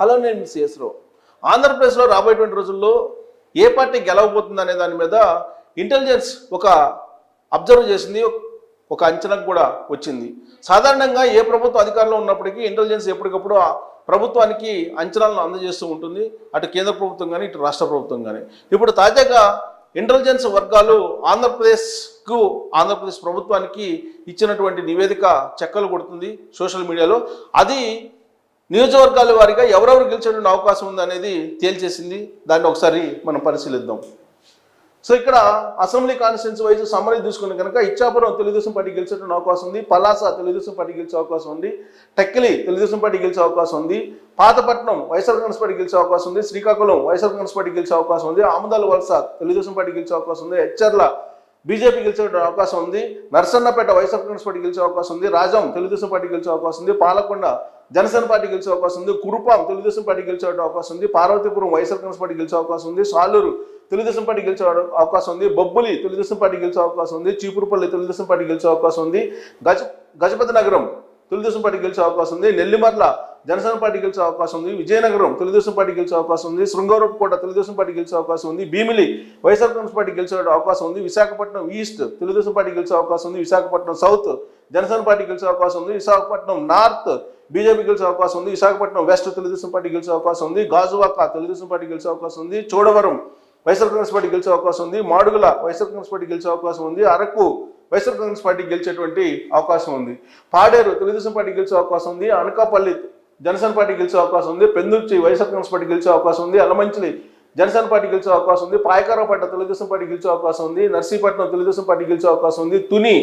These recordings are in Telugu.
హలో, నేను మీ సిఎస్ రావు. ఆంధ్రప్రదేశ్లో రాబోయేటువంటి రోజుల్లో ఏ పార్టీ గెలవబోతుంది అనే దాని మీద ఇంటెలిజెన్స్ ఒక అబ్జర్వ్ చేసింది, ఒక అంచనాకు కూడా వచ్చింది. సాధారణంగా ఏ ప్రభుత్వం అధికారంలో ఉన్నప్పటికీ ఇంటెలిజెన్స్ ఎప్పటికప్పుడు ప్రభుత్వానికి అంచనాలను అందజేస్తూ ఉంటుంది, అటు కేంద్ర ప్రభుత్వం కానీ ఇటు రాష్ట్ర ప్రభుత్వం కానీ. ఇప్పుడు తాజాగా ఇంటెలిజెన్స్ వర్గాలు ఆంధ్రప్రదేశ్ ప్రభుత్వానికి ఇచ్చినటువంటి నివేదిక చెక్కలు కొడుతుంది సోషల్ మీడియాలో. అది నియోజకవర్గాల వారీగా ఎవరెవరు గెలిచేటువంటి అవకాశం ఉంది అనేది తేల్చేసింది. దాన్ని ఒకసారి మనం పరిశీలిద్దాం. సో ఇక్కడ అసెంబ్లీ కాన్స్టిట్యున్సీ వైజ్ సమ్మరీ తీసుకుని కనుక ఇచ్చాపురం తెలుగుదేశం పార్టీ గెలిచేటువంటి అవకాశం ఉంది, పలాస తెలుగుదేశం పార్టీ గెలిచే అవకాశం ఉంది, టెక్కిలి తెలుగుదేశం పార్టీ గెలిచే అవకాశం ఉంది, పాతపట్నం వైఎస్ఆర్ కాంగ్రెస్ పార్టీ గెలిచే అవకాశం ఉంది, శ్రీకాకుళం వైఎస్ఆర్ కాంగ్రెస్ పార్టీ గెలిచే అవకాశం ఉంది, ఆమదాల వలస తెలుగుదేశం పార్టీ గెలిచే అవకాశం ఉంది, హెచ్చర్ల బీజేపీ గెలిచే అవకాశం ఉంది, నర్సన్నపేట వైఎస్ఆర్ కాంగ్రెస్ పార్టీ గెలిచే అవకాశం ఉంది, రాజం తెలుగుదేశం పార్టీ గెలిచే అవకాశం ఉంది, పాలకొండ జనసేన పార్టీ గెలిచే అవకాశం ఉంది, కురుపాం తెలుగుదేశం పార్టీ గెలిచే అవకాశం ఉంది, పార్వతీపురం వైఎస్ఆర్ కాంగ్రెస్ పార్టీ గెలిచే అవకాశం ఉంది, సాలూరు తెలుగుదేశం పార్టీ గెలిచే అవకాశం ఉంది, బొబ్బులి తెలుగుదేశం పార్టీ గెలిచే అవకాశం ఉంది, చీపురుపల్లి తెలుగుదేశం పార్టీ గెలిచే అవకాశం ఉంది, గజపతి నగరం తెలుగుదేశం పార్టీ గెలిచే అవకాశం ఉంది, నెల్లిమర్ల జనసేన పార్టీ గెలిచే అవకాశం ఉంది, విజయనగరం తెలుగుదేశం పార్టీ గెలిచే అవకాశం ఉంది, శృంగారపుకోట తెలుగుదేశం పార్టీ గెలిచే అవకాశం ఉంది, భీమిలి వైఎస్ఆర్ కాంగ్రెస్ పార్టీ గెలిచే అవకాశం ఉంది, విశాఖపట్నం ఈస్ట్ తెలుగుదేశం పార్టీ గెలిచే అవకాశం ఉంది, విశాఖపట్నం సౌత్ జనసేన పార్టీ గెలిచే అవకాశం ఉంది, విశాఖపట్నం నార్త్ బీజేపీ గెలిచే అవకాశం ఉంది, విశాఖపట్నం వెస్ట్ తెలుగుదేశం పార్టీ గెలిచే అవకాశం ఉంది, గాజువాక తెలుగుదేశం పార్టీ గెలిచే అవకాశం ఉంది, చోడవరం వైఎస్ఆర్ కాంగ్రెస్ పార్టీ గెలిచే అవకాశం ఉంది, మాడుగుల వైఎస్ఆర్ కాంగ్రెస్ పార్టీ గెలిచే అవకాశం ఉంది, అరకు వైఎస్ఆర్ కాంగ్రెస్ పార్టీ గెలిచేటువంటి అవకాశం ఉంది, పాడేరు తెలుగుదేశం పార్టీ గెలిచే అవకాశం ఉంది, అనకాపల్లి జనసేన పార్టీ గెలిచే అవకాశం ఉంది, పెందుర్చి వైఎస్ఆర్ కాంగ్రెస్ పార్టీ గెలిచే అవకాశం ఉంది, అలమంచిలి జనసేన పార్టీ గెలిచే అవకాశం ఉంది, పాయకారాపేట తెలుగుదేశం పార్టీ గెలిచే అవకాశం ఉంది, నర్సీపట్నం తెలుగుదేశం పార్టీ గెలిచే అవకాశం ఉంది, తుని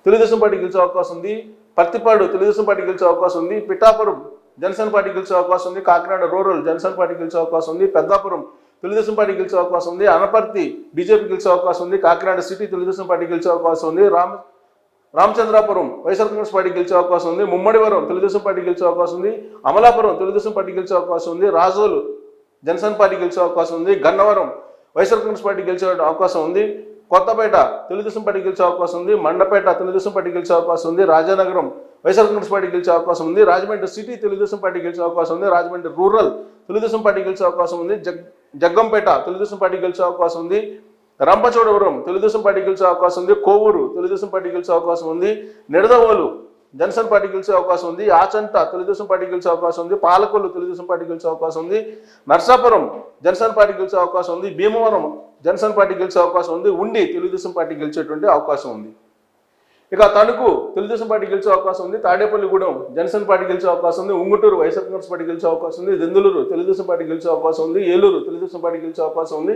తెలుగుదేశం పార్టీ గెలిచే అవకాశం ఉంది, పత్తిపాడు తెలుగుదేశం పార్టీ గెలిచే అవకాశం ఉంది, పిఠాపురం జనసేన పార్టీ గెలిచే అవకాశం ఉంది, కాకినాడ రూరల్ జనసేన పార్టీ గెలిచే అవకాశం ఉంది, పెద్దాపురం తెలుగుదేశం పార్టీ గెలిచే అవకాశం ఉంది, అనపర్తి బీజేపీ గెలిచే అవకాశం ఉంది, కాకినాడ సిటీ తెలుగుదేశం పార్టీ గెలిచే అవకాశం ఉంది, రామచంద్రాపురం వైఎస్ఆర్ కాంగ్రెస్ పార్టీ గెలిచే అవకాశం ఉంది, ముమ్మడివరం తెలుగుదేశం పార్టీ గెలిచే అవకాశం ఉంది, అమలాపురం తెలుగుదేశం పార్టీ గెలిచే అవకాశం ఉంది, రాజోలు జనసేన పార్టీ గెలిచే అవకాశం ఉంది, గన్నవరం వైఎస్ఆర్ కాంగ్రెస్ పార్టీ గెలిచే అవకాశం ఉంది, కొత్తపేట తెలుగుదేశం పార్టీ గెలిచే అవకాశం ఉంది, మండపేట తెలుగుదేశం పార్టీ గెలిచే అవకాశం ఉంది, రాజానగరం వైఎస్ఆర్ కాంగ్రెస్ పార్టీ గెలిచే అవకాశం ఉంది, రాజమండ్రి సిటీ తెలుగుదేశం పార్టీ గెలిచే అవకాశం ఉంది, రాజమండ్రి రూరల్ తెలుగుదేశం పార్టీ గెలిచే అవకాశం ఉంది, జగ్గంపేట తెలుగుదేశం పార్టీ గెలిచే అవకాశం ఉంది, రంపచోడవరం తెలుగుదేశం పార్టీ గెలిచే అవకాశం ఉంది, కోవూరు తెలుగుదేశం పార్టీ గెలిచే అవకాశం ఉంది, నిడదవోలు జనసేన పార్టీ గెలిచే అవకాశం ఉంది, ఆచంట తెలుగుదేశం పార్టీ గెలిచే అవకాశం ఉంది, పాలకొల్లు తెలుగుదేశం పార్టీ గెలిచే అవకాశం ఉంది, నర్సాపురం జనసేన పార్టీ గెలిచే అవకాశం ఉంది, భీమవరం జనసేన పార్టీ గెలిచే అవకాశం ఉంది, ఉండి తెలుగుదేశం పార్టీ గెలిచేటువంటి అవకాశం ఉంది. ఇక తణుకు తెలుగుదేశం పార్టీ గెలిచే అవకాశం ఉంది, తాడేపల్లిగూడెం జనసేన పార్టీ గెలిచే అవకాశం ఉంది, ఉంగుటూరు వైఎస్ఆర్ కాంగ్రెస్ పార్టీ గెలిచే అవకాశం ఉంది, దెందులూరు తెలుగుదేశం పార్టీ గెలిచే అవకాశం ఉంది, ఏలూరు తెలుగుదేశం పార్టీ గెలిచే అవకాశం ఉంది,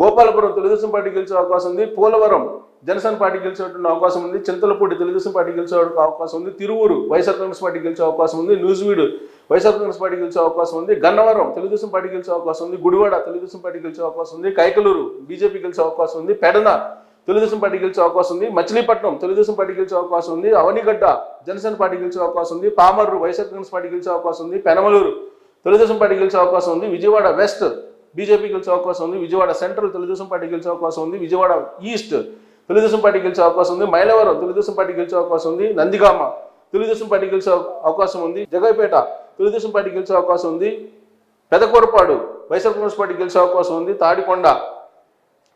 గోపాలపురం తెలుగుదేశం పార్టీ గెలిచే అవకాశం ఉంది, పోలవరం జనసేన పార్టీ గెలిచేటువంటి అవకాశం ఉంది, చింతలపూడి తెలుగుదేశం పార్టీ గెలిచే అవకాశం ఉంది, తిరువూరు వైఎస్ఆర్ కాంగ్రెస్ పార్టీ గెలిచే అవకాశం ఉంది, న్యూజివీడు వైఎస్ఆర్ కాంగ్రెస్ పార్టీ గెలిచే అవకాశం ఉంది, గన్నవరం తెలుగుదేశం పార్టీ గెలిచే అవకాశం ఉంది, గుడివాడ తెలుగుదేశం పార్టీ గెలిచే అవకాశం ఉంది, కైకలూరు బీజేపీ గెలిచే అవకాశం ఉంది, పెడన తెలుగుదేశం పార్టీ గెలిచే అవకాశం ఉంది, మచిలీపట్నం తెలుగుదేశం పార్టీ గెలిచే అవకాశం ఉంది, అవనిగడ్డ జనసేన పార్టీ గెలిచే అవకాశం ఉంది, పామర్రు వైఎస్ఆర్ కాంగ్రెస్ పార్టీ గెలిచే అవకాశం ఉంది, పెనమలూరు తెలుగుదేశం పార్టీ గెలిచే అవకాశం ఉంది, విజయవాడ వెస్ట్ బీజేపీ గెలిచే అవకాశం ఉంది, విజయవాడ సెంట్రల్ తెలుగుదేశం పార్టీ గెలిచే అవకాశం ఉంది, విజయవాడ ఈస్ట్ తెలుగుదేశం పార్టీ గెలిచే అవకాశం ఉంది, మైలవరం తెలుగుదేశం పార్టీ గెలిచే అవకాశం ఉంది, నందిగామ తెలుగుదేశం పార్టీ గెలిచే అవకాశం ఉంది, జగైపేట తెలుగుదేశం పార్టీ గెలిచే అవకాశం ఉంది, పెదకూరపాడు వైఎస్ఆర్ కాంగ్రెస్ పార్టీ గెలిచే అవకాశం ఉంది, తాడికొండ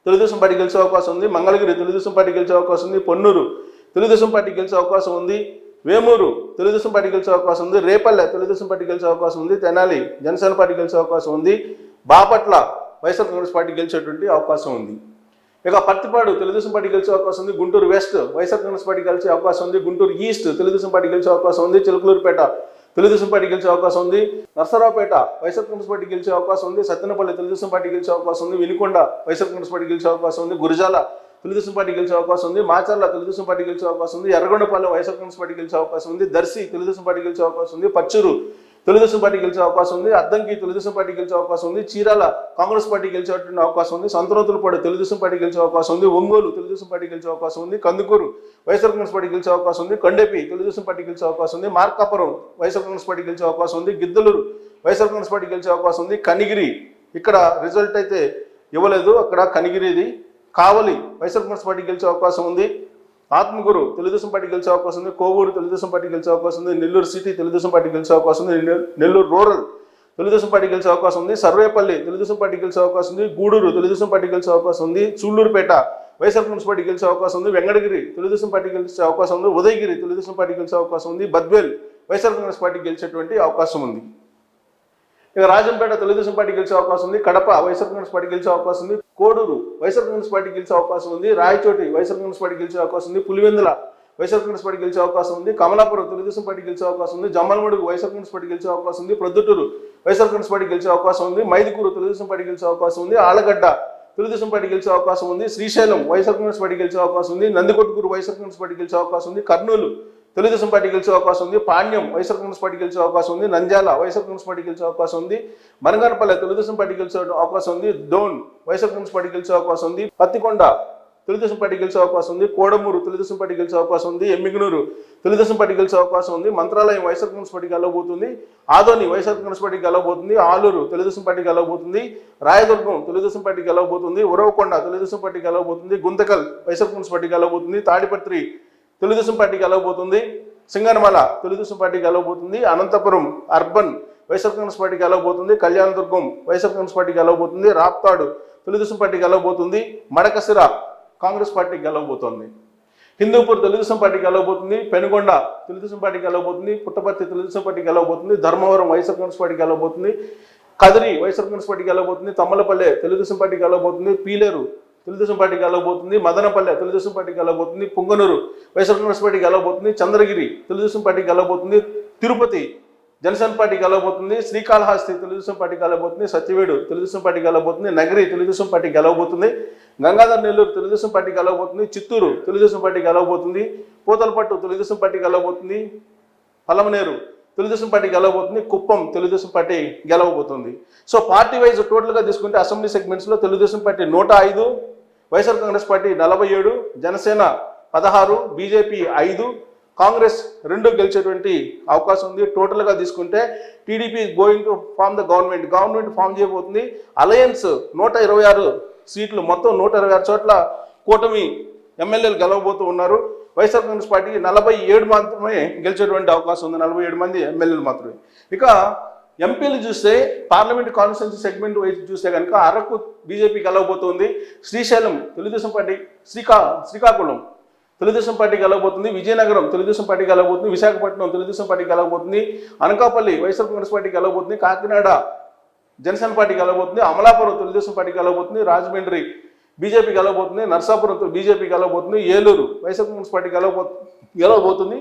తెలుగుదేశం పార్టీ గెలిచే అవకాశం ఉంది, మంగళగిరి తెలుగుదేశం పార్టీ గెలిచే అవకాశం ఉంది, పొన్నూరు తెలుగుదేశం పార్టీ గెలిచే అవకాశం ఉంది, వేమూరు తెలుగుదేశం పార్టీ గెలిచే అవకాశం ఉంది, రేపల్లె తెలుగుదేశం పార్టీ గెలిచే అవకాశం ఉంది, తెనాలి జనసేన పార్టీ గెలిచే అవకాశం ఉంది, బాపట్ల వైఎస్ఆర్ కాంగ్రెస్ పార్టీ గెలిచేటువంటి అవకాశం ఉంది. ఇక పత్తిపాడు తెలుగుదేశం పార్టీ గెలిచే అవకాశం ఉంది, గుంటూరు వెస్ట్ వైఎస్ఆర్ కాంగ్రెస్ పార్టీ గెలిచే అవకాశం ఉంది, గుంటూరు ఈస్ట్ తెలుగుదేశం పార్టీ గెలిచే అవకాశం ఉంది, చిలకలూరుపేట తెలుగుదేశం పార్టీ గెలిచే అవకాశం ఉంది, నర్సరావుపేట వైఎస్ఆర్ కాంగ్రెస్ పార్టీ గెలిచే అవకాశం ఉంది, సత్తెనపల్లి తెలుగుదేశం పార్టీ గెలిచే అవకాశం ఉంది, వినుకొండ వైఎస్ఆర్ కాంగ్రెస్ పార్టీ గెలిచే అవకాశం ఉంది, గురజాల తెలుగుదేశం పార్టీ గెలిచే అవకాశం ఉంది, మాచర్ల తెలుగుదేశం పార్టీ గెలిచే అవకాశం ఉంది, ఎర్రగొండపాలెం వైఎస్ఆర్ కాంగ్రెస్ పార్టీ గెలిచే అవకాశం ఉంది, దర్శి తెలుగుదేశం పార్టీ గెలిచే అవకాశం ఉంది, పచ్చూరు తెలుగుదేశం పార్టీ గెలిచే అవకాశం ఉంది, అద్దంకి తెలుగుదేశం పార్టీ గెలిచే అవకాశం ఉంది, చీరాల కాంగ్రెస్ పార్టీ గెలిచేటువంటి అవకాశం ఉంది, సంతనోతులపాడు తెలుగుదేశం పార్టీ గెలిచే అవకాశం ఉంది, ఒంగోలు తెలుగుదేశం పార్టీ గెలిచే అవకాశం ఉంది, కందుకూరు వైఎస్ఆర్ కాంగ్రెస్ పార్టీ గెలిచే అవకాశం ఉంది, కొండేపి తెలుగుదేశం పార్టీ గెలిచే అవకాశం ఉంది, మార్కాపురం వైఎస్ఆర్ కాంగ్రెస్ పార్టీ గెలిచే అవకాశం ఉంది, గిద్దలూరు వైఎస్ఆర్ కాంగ్రెస్ పార్టీ గెలిచే అవకాశం ఉంది, కనిగిరి ఇక్కడ రిజల్ట్ అయితే ఇవ్వలేదు, అక్కడ కనిగిరిది, కావలి వైఎస్ఆర్ కాంగ్రెస్ పార్టీ గెలిచే అవకాశం ఉంది, ఆత్మకూరు తెలుగుదేశం పార్టీ గెలిచే అవకాశం ఉంది, కోవూరు తెలుగుదేశం పార్టీ గెలిచే అవకాశం ఉంది, నెల్లూరు సిటీ తెలుగుదేశం పార్టీ గెలిచే అవకాశం ఉంది, నెల్లూరు రూరల్ తెలుగుదేశం పార్టీ గెలిచే అవకాశం ఉంది. సర్వేపల్లి తెలుగుదేశం పార్టీ గెలిచే అవకాశం ఉంది. గూడూరు తెలుగుదేశం పార్టీ గెలిచే అవకాశం ఉంది. సూళ్లూరుపేట వైఎస్ఆర్ కాంగ్రెస్ పార్టీ గెలిచే అవకాశం ఉంది. వెంకటగిరి తెలుగుదేశం పార్టీ గెలిచే అవకాశం ఉంది. ఉదయగిరి తెలుగుదేశం పార్టీ గెలిచే అవకాశం ఉంది. బద్వేల్ వైఎస్ఆర్ కాంగ్రెస్ పార్టీ గెలిచేటువంటి అవకాశం ఉంది. ఇక రాజంపేట తెలుగుదేశం పార్టీ గెలిచే అవకాశం ఉంది. కడప వైఎస్ఆర్ కాంగ్రెస్ పార్టీ గెలిచే అవకాశం ఉంది. కోడూరు వైఎస్ఆర్ కాంగ్రెస్ పార్టీ గెలిచే అవకాశం ఉంది. రాయచోటి వైఎస్ఆర్ కాంగ్రెస్ పార్టీ గెలిచే అవకాశం ఉంది. పులివెందుల వైఎస్ఆర్ కాంగ్రెస్ పార్టీ గెలిచే అవకాశం ఉంది. కమలాపురం తెలుగుదేశం పార్టీ గెలిచే అవకాశం ఉంది. జమ్మలమడుగు వైఎస్ఆర్ కాంగ్రెస్ పార్టీ గెలిచే అవకాశం ఉంది. ప్రొద్దుటూరు వైఎస్ఆర్ కాంగ్రెస్ పార్టీ గెలిచే అవకాశం ఉంది. మైదుకూరు తెలుగుదేశం పార్టీ గెలిచే అవకాశం ఉంది. ఆలగడ్డ తెలుగుదేశం పార్టీ గెలిచే అవకాశం ఉంది. శ్రీశైలం వైఎస్ఆర్ కాంగ్రెస్ పార్టీ గెలిచే అవకాశం ఉంది. నందికొట్కూరు వైఎస్ఆర్ కాంగ్రెస్ పార్టీ గెలిచే అవకాశం ఉంది. కర్నూలు తెలుగుదేశం పార్టీ గెలిచే అవకాశం ఉంది. పాణ్యం వైఎస్ఆర్ కాంగ్రెస్ పార్టీ గెలిచే అవకాశం ఉంది. నంద్యాల వైఎస్ఆర్ కాంగ్రెస్ పార్టీ గెలిచే అవకాశం ఉంది. మనగానపల్లె తెలుగుదేశం పార్టీ గెలిచే అవకాశం ఉంది. డోన్ వైఎస్ఆర్ కాంగ్రెస్ పార్టీ గెలిచే అవకాశం ఉంది. పత్తికొండ తెలుగుదేశం పార్టీ గెలిచే అవకాశం ఉంది. కోడమూరు తెలుగుదేశం పార్టీ గెలిచే అవకాశం ఉంది. ఎమ్మిగనూరు తెలుగుదేశం పార్టీ గెలిచే అవకాశం ఉంది. మంత్రాలయం వైఎస్ఆర్ కాంగ్రెస్ పార్టీ గెలవబోతుంది. ఆదోని వైఎస్ఆర్ కాంగ్రెస్ పార్టీ గెలవబోతుంది. ఆలూరు తెలుగుదేశం పార్టీ గెలవబోతుంది. రాయదుర్గం తెలుగుదేశం పార్టీ గెలవబోతుంది. ఉరవకొండ తెలుగుదేశం పార్టీ గెలవబోతుంది. గుంతకల్ వైఎస్ఆర్ కాంగ్రెస్ పార్టీ గెలవబోతుంది. తాడిపత్రి తెలుగుదేశం పార్టీ గెలవబోతుంది. సింగనమల తెలుగుదేశం పార్టీ గెలవబోతుంది. అనంతపురం అర్బన్ వైఎస్ఆర్ కాంగ్రెస్ పార్టీ గెలవబోతుంది. కళ్యాణదుర్గం వైఎస్ఆర్ కాంగ్రెస్ పార్టీ గెలవబోతుంది. రాప్తాడు తెలుగుదేశం పార్టీ గెలవబోతుంది. మడకసిర కాంగ్రెస్ పార్టీ గెలవబోతోంది. హిందూపూర్ తెలుగుదేశం పార్టీ గెలవబోతుంది. పెనుగొండ తెలుగుదేశం పార్టీ గెలవబోతుంది. పుట్టపర్తి తెలుగుదేశం పార్టీ గెలవబోతుంది. ధర్మవరం వైఎస్ఆర్ కాంగ్రెస్ పార్టీ గెలవబోతుంది. కదిరి వైఎస్ఆర్ కాంగ్రెస్ పార్టీ గెలవబోతుంది. తమ్మలపల్లె తెలుగుదేశం పార్టీ గెలవబోతుంది. పీలేరు తెలుగుదేశం పార్టీ గెలవబోతుంది. మదనపల్లె తెలుగుదేశం పార్టీ గెలవబోతుంది. పుంగనూరు వైఎస్ఆర్ కాంగ్రెస్ పార్టీ గెలవబోతుంది. చంద్రగిరి తెలుగుదేశం పార్టీ గెలవబోతుంది. తిరుపతి జనసేన పార్టీ గెలవబోతుంది. శ్రీకాళహస్తి తెలుగుదేశం పార్టీ గెలవబోతుంది. సత్యవేడు తెలుగుదేశం పార్టీ గెలవబోతుంది. నగరి తెలుగుదేశం పార్టీ గెలవబోతుంది. గంగాధర్ నెల్లూరు తెలుగుదేశం పార్టీ గెలవబోతుంది. చిత్తూరు తెలుగుదేశం పార్టీ గెలవబోతుంది. పూతలపట్టు తెలుగుదేశం పార్టీ గెలవబోతుంది. పలమనేరు తెలుగుదేశం పార్టీ గెలవబోతుంది. కుప్పం తెలుగుదేశం పార్టీ గెలవబోతుంది. సో పార్టీ వైజ్ టోటల్గా తీసుకుంటే అసెంబ్లీ సెగ్మెంట్స్లో Telugu Desam party 105, YSR Congress party 47, Janasena 16, BJP 5, Congress 2 గెలిచేటువంటి అవకాశం ఉంది. టోటల్గా తీసుకుంటే TDP going to form the government form చేయబోతుంది. అలయన్స్ 126 సీట్లు, మొత్తం 126 చోట్ల కూటమి ఎమ్మెల్యేలు గెలవబోతూ ఉన్నారు. వైఎస్ఆర్ కాంగ్రెస్ పార్టీకి 47 మాత్రమే గెలిచేటువంటి అవకాశం ఉంది. 47 మంది ఎమ్మెల్యేలు మాత్రమే. ఇక ఎంపీలు చూస్తే పార్లమెంట్ కాన్స్టిట్యున్సీ సెగ్మెంట్ వైపు చూస్తే కనుక అరకు బీజేపీ గెలవబోతుంది. శ్రీశైలం తెలుగుదేశం పార్టీ, శ్రీకాకుళం తెలుగుదేశం పార్టీ గెలవబోతుంది. విజయనగరం తెలుగుదేశం పార్టీ గెలవబోతుంది. విశాఖపట్నం తెలుగుదేశం పార్టీ గెలవబోతుంది. అనకాపల్లి వైఎస్ఆర్ కాంగ్రెస్ పార్టీ గెలవబోతుంది. కాకినాడ జనసేన పార్టీ గెలవబోతుంది. అమలాపురం తెలుగుదేశం పార్టీ గెలవబోతుంది. రాజమండ్రి బీజేపీ గెలవబోతుంది. నర్సాపురం బీజేపీ గెలవబోతుంది. ఏలూరు వైఎస్ఆర్ కాంగ్రెస్ పార్టీ గెలవబోతుంది.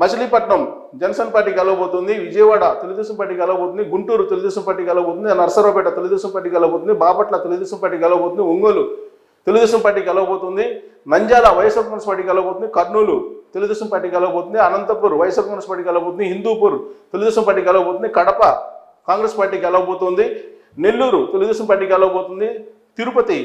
మచిలీపట్నం జనసేన పార్టీ గెలవబోతుంది. విజయవాడ తెలుగుదేశం పార్టీ గెలవబోతుంది. గుంటూరు తెలుగుదేశం పార్టీ గెలవబోతుంది. నర్సరావుపేట తెలుగుదేశం పార్టీ గెలవబోతుంది. బాపట్ల తెలుగుదేశం పార్టీ గెలవబోతుంది. ఒంగోలు తెలుగుదేశం పార్టీ గెలవబోతుంది. నంద్యాల వైఎస్ఆర్ కాంగ్రెస్ పార్టీ గెలవబోతుంది. కర్నూలు తెలుగుదేశం పార్టీ గెలవబోతుంది. అనంతపూర్ వైఎస్ఆర్ కాంగ్రెస్ పార్టీ గెలవబోతుంది. హిందూపూర్ తెలుగుదేశం పార్టీ గెలవబోతుంది. కడప కాంగ్రెస్ పార్టీ గెలవబోతుంది. నెల్లూరు తెలుగుదేశం పార్టీ గెలవబోతుంది. తిరుపతి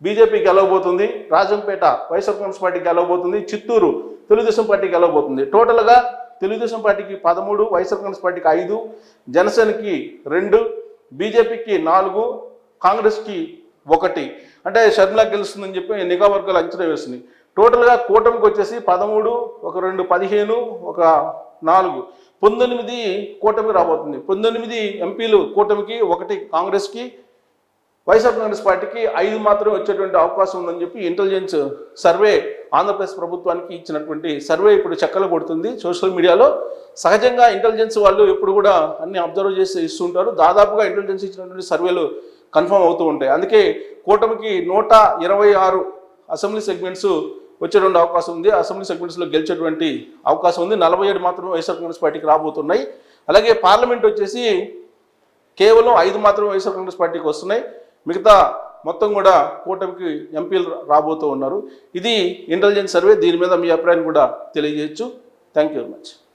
బీజేపీ గెలవబోతుంది. రాజంపేట వైఎస్ఆర్ కాంగ్రెస్ పార్టీ గెలవబోతుంది. చిత్తూరు తెలుగుదేశం పార్టీ గెలవబోతుంది. టోటల్గా తెలుగుదేశం పార్టీకి 13, వైఎస్ఆర్ కాంగ్రెస్ పార్టీకి 5, జనసేనకి 2, బీజేపీకి 4, కాంగ్రెస్కి 1. అంటే షర్మిల గెలుస్తుందని చెప్పి నిఘా వర్గాలు అంచనా వేస్తుంది. టోటల్గా కూటమికి వచ్చేసి 13, 2 15, 4 19 కూటమికి రాబోతుంది. 19 ఎంపీలు కూటమికి, 1 కాంగ్రెస్కి, వైఎస్ఆర్ కాంగ్రెస్ పార్టీకి 5 మాత్రమే వచ్చేటువంటి అవకాశం ఉందని చెప్పి ఇంటెలిజెన్స్ సర్వే ఆంధ్రప్రదేశ్ ప్రభుత్వానికి ఇచ్చినటువంటి సర్వే ఇప్పుడు చక్కలు కొడుతుంది సోషల్ మీడియాలో. సహజంగా ఇంటెలిజెన్స్ వాళ్ళు ఎప్పుడు కూడా అన్ని అబ్జర్వ్ చేసి ఇస్తుంటారు. దాదాపుగా ఇంటెలిజెన్స్ ఇచ్చినటువంటి సర్వేలు కన్ఫర్మ్ అవుతూ ఉంటాయి. అందుకే కూటమికి 126 అసెంబ్లీ సెగ్మెంట్స్ వచ్చేటువంటి అవకాశం ఉంది. అసెంబ్లీ సెగ్మెంట్స్లో గెలిచేటువంటి అవకాశం ఉంది. 47 మాత్రమే వైఎస్ఆర్ కాంగ్రెస్ పార్టీకి రాబోతున్నాయి. అలాగే పార్లమెంట్ వచ్చేసి కేవలం 5 మాత్రమే వైఎస్ఆర్ కాంగ్రెస్ పార్టీకి వస్తున్నాయి. మిగతా మొత్తం కూడా కూటమికి ఎంపీలు రాబోతూ ఉన్నారు. ఇది ఇంటెలిజెన్స్ సర్వే. దీని మీద మీ అభిప్రాయం కూడా తెలియజేయచ్చు. Thank you very much.